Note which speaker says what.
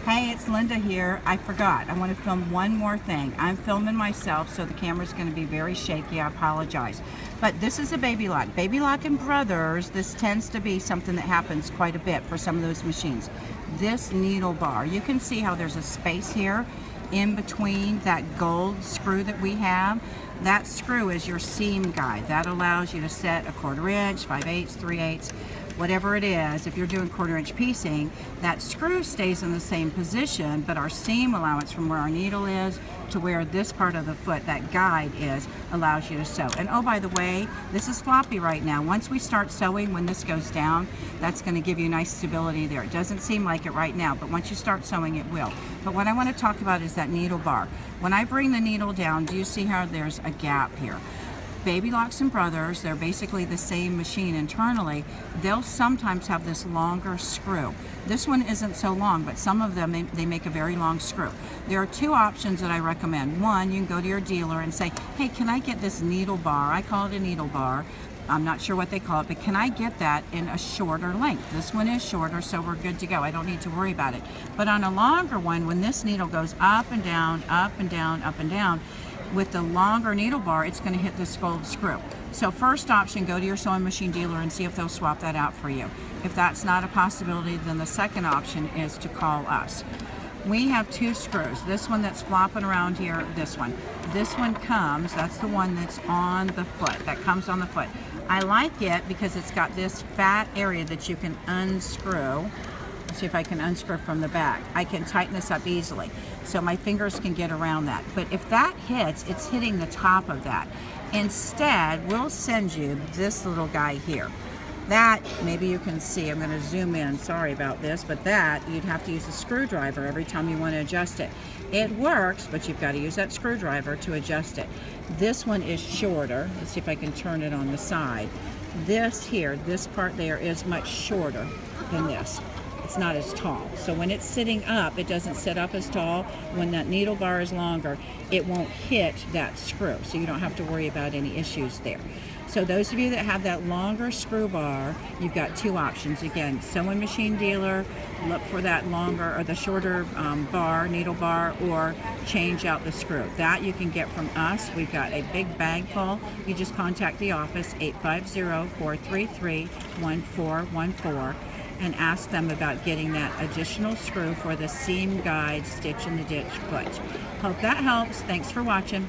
Speaker 1: Hey, it's Linda here. I forgot. I want to film one more thing. I'm filming myself, so the camera's going to be very shaky. I apologize. But this is a baby lock. Baby lock and brothers, this tends to be something that happens quite a bit for some of those machines. This needle bar, you can see how there's a space here in between that gold screw that we have. That screw is your seam guide. That allows you to set a 1/4 inch, 5/8, 3/8, whatever it is. If you're doing 1/4 inch piecing, that screw stays in the same position, but our seam allowance from where our needle is to where this part of the foot, that guide is, allows you to sew. And oh, by the way, this is floppy right now. Once we start sewing, when this goes down, that's going to give you nice stability there. It doesn't seem like it right now, but once you start sewing, it will. But what I want to talk about is that needle bar. When I bring the needle down, do you see how there's a gap here? Baby locks and brothers, they're basically the same machine internally. They'll sometimes have this longer screw. This one isn't so long, but some of them, they make a very long screw. There are two options that I recommend. One, you can go to your dealer and say, hey, can I get this needle bar? I call it a needle bar. I'm not sure what they call it, but can I get that in a shorter length? This one is shorter, so we're good to go. I don't need to worry about it. But on a longer one, when this needle goes up and down, up and down, up and down, with the longer needle bar, it's going to hit this gold screw. So first option, go to your sewing machine dealer and see if they'll swap that out for you. If that's not a possibility, then the second option is to call us. We have two screws. This one that's flopping around here, this one. This one comes, that's the one that's on the foot, that comes on the foot. I like it because it's got this fat area that you can unscrew. Let's see if I can unscrew from the back. I can tighten this up easily, so my fingers can get around that. But if that hits, it's hitting the top of that. Instead, we'll send you this little guy here. That, maybe you can see, I'm going to zoom in, sorry about this, but that, you'd have to use a screwdriver every time you want to adjust it. It works, but you've got to use that screwdriver to adjust it. This one is shorter. Let's see if I can turn it on the side. This here, this part there is much shorter than this. It's not as tall. So when it's sitting up, it doesn't sit up as tall. When that needle bar is longer, it won't hit that screw. So you don't have to worry about any issues there. So those of you that have that longer screw bar, you've got two options. Again, sewing machine dealer, look for that longer or the shorter bar, needle bar, or change out the screw. That you can get from us. We've got a big bag full. You just contact the office, 850-433-1414. and ask them about getting that additional screw for the seam guide stitch in the ditch foot. Hope that helps. Thanks for watching.